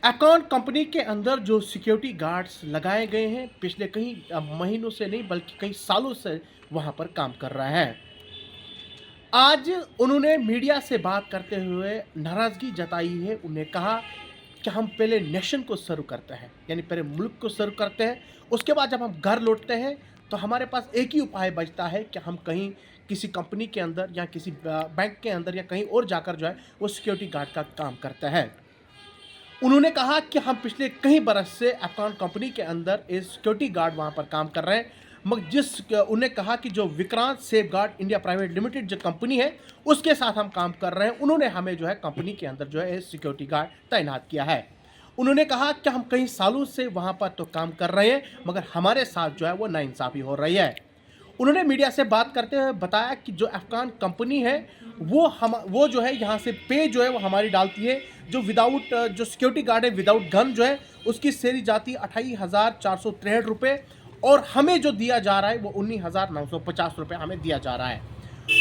Account company के अंदर जो सिक्योरिटी गार्ड्स लगाए गए हैं पिछले कई महीनों से नहीं बल्कि कई सालों से वहां पर काम कर रहा है। आज उन्होंने मीडिया से बात करते हुए नाराजगी जताई है। उन्हें कहा कि हम पहले नेशन को सर्व करते हैं, यानी पहले मुल्क को सर्व करते हैं, उसके बाद जब हम घर लौटते हैं तो हमारे पास एक ही उपाय बचता है कि हम कहीं किसी कंपनी के अंदर या किसी बैंक के अंदर या कहीं और जाकर जो है वो सिक्योरिटी गार्ड का काम करते हैं। उन्होंने कहा कि हम पिछले कई बरस से अकाउंट कंपनी के अंदर एक सिक्योरिटी गार्ड वहाँ पर काम कर रहे हैं, मगर उन्हें कहा कि जो Vikrant safe guard India private limited जो कंपनी है उसके साथ हम काम कर रहे हैं। उन्होंने हमें जो है कंपनी के अंदर जो है सिक्योरिटी गार्ड तैनात किया है। उन्होंने कहा कि हम कई सालों से वहाँ पर तो काम कर रहे हैं मगर हमारे साथ जो है वो नाइंसाफ़ी हो रही है। उन्होंने मीडिया से बात करते हुए बताया कि जो अफगान कंपनी है वो जो है यहाँ से पे जो है वो हमारी डालती है। जो विदाउट जो सिक्योरिटी गार्ड है विदाउट गन जो है उसकी सैलरी जाती है 28,463 रुपये और हमें जो दिया जा रहा है वो 19,950 रुपये हमें दिया जा रहा है।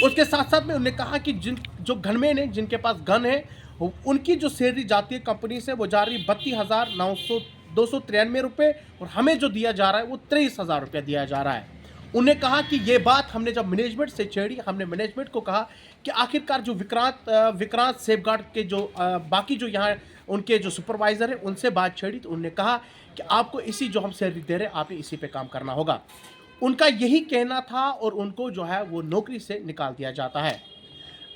उसके साथ साथ में उन्होंने कहा कि जो गनमैन है जिनके पास गन है उनकी जो सैलरी जाती है कंपनी से वो जा रही 32,293 रुपये और हमें जो दिया जा रहा है वो 23,000 रुपये दिया जा रहा है। उन्हें कहा कि ये बात हमने जब मैनेजमेंट से छेड़ी, हमने मैनेजमेंट को कहा कि आखिरकार जो विक्रांत सेफगार्ड के जो बाकी जो यहाँ उनके जो सुपरवाइज़र हैं उनसे बात छेड़ी तो उन्होंने कहा कि आपको इसी जो हम सैलरी दे रहे हैं आपने इसी पे काम करना होगा। उनका यही कहना था और उनको जो है वो नौकरी से निकाल दिया जाता है।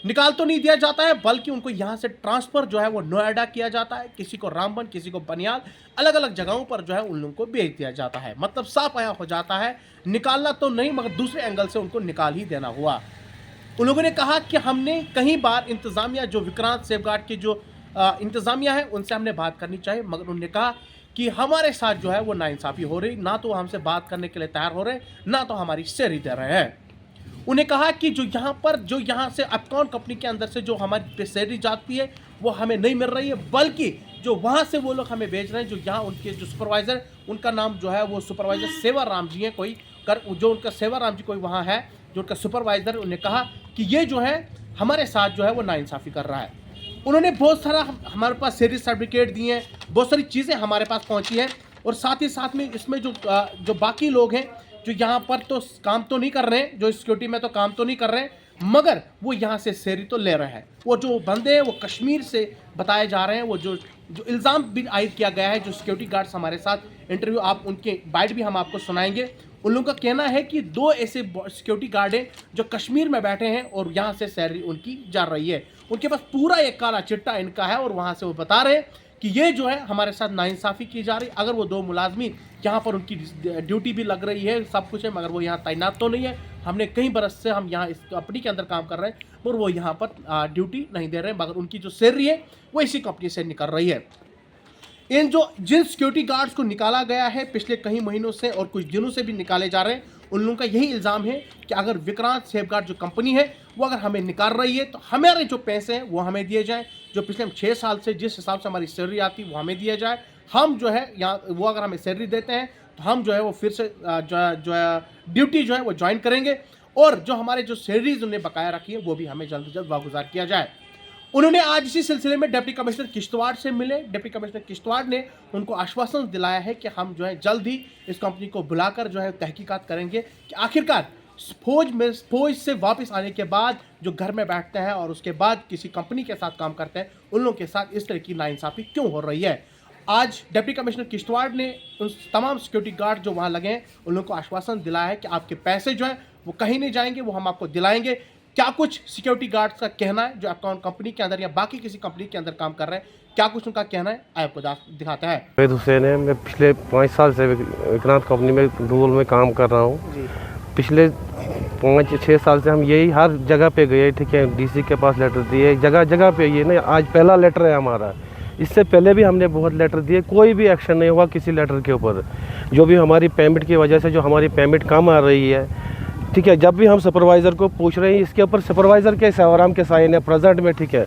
निकाल तो नहीं दिया जाता है बल्कि उनको यहाँ से ट्रांसफ़र जो है वो नोएडा किया जाता है, किसी को रामबन, किसी को बनियाल, अलग अलग जगहों पर जो है उन लोगों को भेज दिया जाता है। मतलब साफ आया हो जाता है, निकालना तो नहीं मगर दूसरे एंगल से उनको निकाल ही देना हुआ। उन लोगों ने कहा कि हमने कई बार इंतज़ामिया जो विक्रांत सेफगार्ड की जो इंतज़ामिया है उनसे हमने बात करनी चाहिए मगर उन्होंने कहा कि हमारे साथ जो है वो नाइंसाफ़ी हो रही, ना तो हमसे बात करने के लिए तैयार हो रहे ना तो हमारी सैलरी दे रहे हैं। उन्हें कहा कि जो यहाँ से अकाउंट कंपनी के अंदर से जो हमारी सैलरी जाती है वो हमें नहीं मिल रही है बल्कि जो वहाँ से वो लोग हमें भेज रहे हैं। जो यहाँ उनके जो सुपरवाइज़र, उनका नाम जो है वो सुपरवाइज़र सेवा राम जी हैं, जो उनका सेवा राम जी कोई वहाँ है जो उनका सुपरवाइज़र, उन्हें कहा कि ये जो है हमारे साथ जो है वो नाइंसाफ़ी कर रहा है। उन्होंने बहुत सारा हमारे पास सैलरी सर्टिफिकेट दिए हैं, बहुत सारी चीज़ें हमारे पास पहुँची हैं और साथ ही साथ में इसमें जो बाकी लोग हैं जो यहाँ पर तो काम तो नहीं कर रहे हैं, जो सिक्योरिटी में तो काम तो नहीं कर रहे हैं मगर वो यहाँ से सैलरी तो ले रहे हैं। वो जो बंदे हैं वो कश्मीर से बताए जा रहे हैं। वो जो इल्ज़ाम भी आयद किया गया है, जो सिक्योरिटी गार्ड्स हमारे साथ इंटरव्यू आप उनके बाइट भी हम आपको सुनाएंगे। उन लोगों का कहना है कि 2 ऐसे सिक्योरिटी गार्ड हैं जो कश्मीर में बैठे हैं और यहाँ से सैलरी उनकी जा रही है। उनके पास पूरा एक काला चिट्टा इनका है और वहाँ से वो बता रहे हैं कि ये जो है हमारे साथ नाइंसाफ़ी की जा रही। अगर वो 2 मुलाजमी यहाँ पर उनकी ड्यूटी भी लग रही है, सब कुछ है मगर वो यहाँ तैनात तो नहीं है। हमने कई बरस से हम यहाँ इस कंपनी के अंदर काम कर रहे हैं और वो यहाँ पर ड्यूटी नहीं दे रहे हैं मगर उनकी जो सैलरी है वो इसी कंपनी से निकल रही है। जिन सिक्योरिटी गार्ड्स को निकाला गया है पिछले कई महीनों से और कुछ दिनों से भी निकाले जा रहे हैं, उन लोगों का यही इल्ज़ाम है कि अगर विक्रांत सेफगार्ड जो कंपनी है वो अगर हमें निकाल रही है तो हमारे जो पैसे हैं वो हमें दिए जाएँ। जो पिछले 6 साल से जिस हिसाब से हमारी सैलरी आती है वो हमें दिया जाए। हम जो है यहाँ वो अगर हमें सैलरी देते हैं तो हम जो है वो फिर से जो है ड्यूटी जो है वो ज्वाइन करेंगे और जो हमारे जो सैलरीज उन्हें बकाया रखी है वो भी हमें जल्द से जल्द वागुजार किया जाए। उन्होंने आज इसी सिलसिले में डिप्टी कमिश्नर किश्तवाड़ से मिले। डिप्टी कमिश्नर किश्तवाड़ ने उनको आश्वासन दिलाया है कि हम जो है जल्द ही इस कंपनी को बुलाकर जो है तहकीकात करेंगे कि आखिरकार फौज से वापस आने के बाद जो घर में बैठते हैं और उसके बाद किसी कंपनी के साथ काम करते हैं उन लोगों के साथ इस तरह की नाइंसाफ़ी क्यों हो रही है। आज डिप्टी कमिश्नर किश्तवाड़ ने उन तमाम सिक्योरिटी गार्ड जो वहाँ लगे हैं उन लोगों को आश्वासन दिलाया है कि आपके पैसे जो हैं वो कहीं नहीं जाएंगे, वो हम आपको दिलाएंगे। क्या कुछ सिक्योरिटी गार्ड्स का कहना है जो अकाउंट कंपनी के अंदर या बाकी किसी कंपनी के अंदर काम कर रहे हैं, क्या कुछ उनका कहना है आपको दिखाता है। वहीद हुसैन है, मैं पिछले 5 साल से विक्रांत कंपनी में रूल में काम कर रहा हूँ। पिछले 5-6 साल से हम यही हर जगह पे गए, ठीक है, डीसी के पास लेटर दिए, जगह जगह पे ये नहीं आज पहला लेटर है हमारा। इससे पहले भी हमने बहुत लेटर दिए, कोई भी एक्शन नहीं हुआ किसी लेटर के ऊपर। जो भी हमारी पेमेंट की वजह से जो हमारी पेमेंट कम आ रही है, ठीक है, जब भी हम सुपरवाइज़र को पूछ रहे हैं इसके ऊपर सुपरवाइज़र के सेवाराम के साइन है प्रेजेंट में, ठीक है।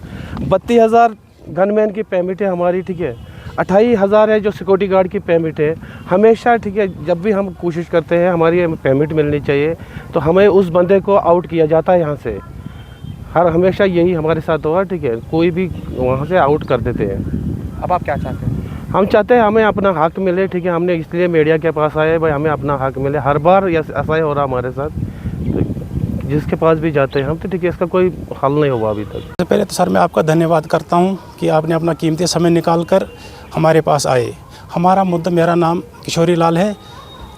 32,000 गनमैन की पेमेंट है हमारी, ठीक है। 28,000 है जो सिक्योरिटी गार्ड की पेमेंट है। हमेशा, ठीक है, जब भी हम कोशिश करते हैं हमारी पेमेंट मिलनी चाहिए तो हमें उस बंदे को आउट किया जाता है यहाँ से। हमेशा यही हमारे साथ हुआ, ठीक है, कोई भी वहाँ से आउट कर देते हैं। अब आप क्या चाहते हैं? हम चाहते हैं हमें अपना हक मिले, ठीक है। हमने इसलिए मीडिया के पास आए भाई, हमें अपना हक मिले। हर बार ऐसा ही हो रहा हमारे साथ, तो जिसके पास भी जाते हैं हम, तो ठीक है, इसका कोई हल नहीं हुआ अभी तक। सबसे पहले तो सर मैं आपका धन्यवाद करता हूं कि आपने अपना कीमती समय निकाल कर हमारे पास आए। हमारा मुद्दा, मेरा नाम किशोरी लाल है।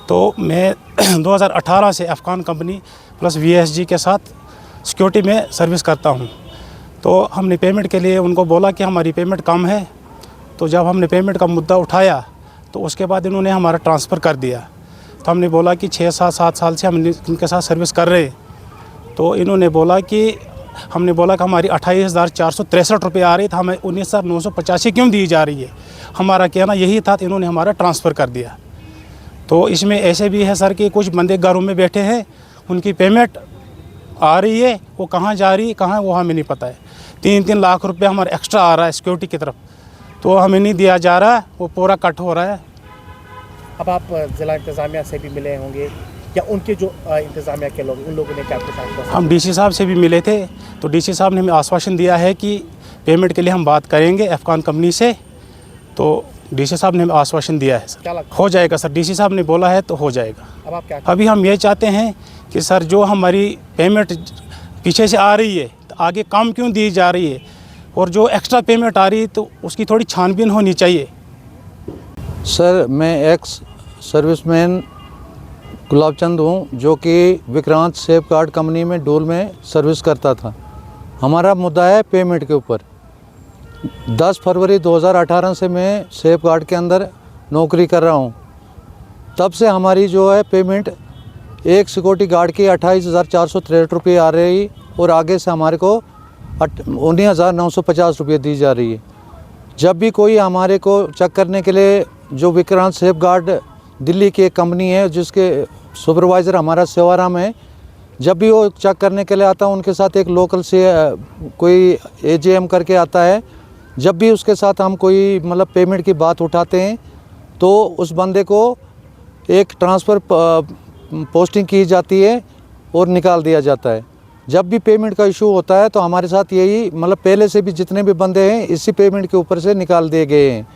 तो मैं 2018 से अफगान कंपनी प्लस VSG के साथ सिक्योरिटी में सर्विस करता हूं। तो हमने पेमेंट के लिए उनको बोला कि हमारी पेमेंट कम है। तो जब हमने पेमेंट का मुद्दा उठाया तो उसके बाद इन्होंने हमारा ट्रांसफ़र कर दिया। तो हमने बोला कि 6-7 साल से हम इनके साथ सर्विस कर रहे हैं। तो इन्होंने बोला कि हमने बोला कि हमारी 28,463 रुपये आ रही, था हमें 19,985 क्यों दी जा रही है। हमारा कहना यही था, तो इन्होंने हमारा ट्रांसफ़र कर दिया। तो इसमें ऐसे भी है सर कि कुछ बंदे घरों में बैठे हैं, उनकी पेमेंट आ रही है, वो कहाँ जा रही है, कहाँ वो हमें नहीं पता है। 3-3 लाख रुपये हमारा एक्स्ट्रा आ रहा है सिक्योरिटी की तरफ, तो हमें नहीं दिया जा रहा है, वो पूरा कट हो रहा है। अब आप ज़िला इंतज़ामिया से भी मिले होंगे, या उनके जो इंतज़ामिया के लोग, उन लोगों ने क्या कुछ आश्वासन? हम DC साहब से भी मिले थे, तो DC साहब ने हमें आश्वासन दिया है कि पेमेंट के लिए हम बात करेंगे अफगान कंपनी से। तो DC साहब ने हमें आश्वासन दिया है सर, क्या लगता हो जाएगा सर। DC साहब ने बोला है तो हो जाएगा। अब आप क्या अभी हम ये चाहते हैं कि सर जो हमारी पेमेंट पीछे से आ रही है, तो आगे काम क्यों दी जा रही है, और जो एक्स्ट्रा पेमेंट आ रही है तो उसकी थोड़ी छानबीन होनी चाहिए। सर मैं एक्स सर्विसमैन गुलाब चंद हूँ, जो कि विक्रांत सेफ गार्ड कंपनी में डोल में सर्विस करता था। हमारा मुद्दा है पेमेंट के ऊपर। 10 फरवरी 2018 से मैं सेफ गार्ड के अंदर नौकरी कर रहा हूँ। तब से हमारी जो है पेमेंट एक सिक्योरिटी गार्ड की 28,463 रुपये आ रही, और आगे से हमारे को 19,950 रुपये दी जा रही है। जब भी कोई हमारे को चेक करने के लिए, जो विक्रांत सेफ गार्ड दिल्ली की एक कंपनी है जिसके सुपरवाइज़र हमारा सेवाराम है, जब भी वो चेक करने के लिए आता है, उनके साथ एक लोकल से कोई AJM करके आता है। जब भी उसके साथ हम कोई मतलब पेमेंट की बात उठाते हैं, तो उस बंदे को एक ट्रांसफ़र पोस्टिंग की जाती है और निकाल दिया जाता है। जब भी पेमेंट का इशू होता है तो हमारे साथ यही मतलब पहले से भी जितने भी बंदे हैं इसी पेमेंट के ऊपर से निकाल दिए गए हैं।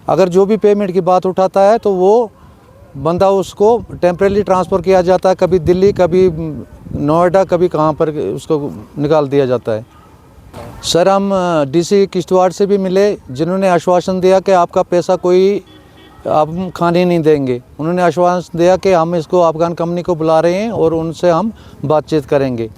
अगर जो भी पेमेंट की बात उठाता है तो वो बंदा उसको टेम्परेरी ट्रांसफ़र किया जाता है, कभी दिल्ली, कभी नोएडा, कभी कहाँ पर उसको निकाल दिया जाता है। सर हम DC किश्तवाड़ से भी मिले, जिन्होंने आश्वासन दिया कि आपका पैसा कोई आप खाने नहीं देंगे। उन्होंने आश्वासन दिया कि हम इसको अफगान कंपनी को बुला रहे हैं और उनसे हम बातचीत करेंगे।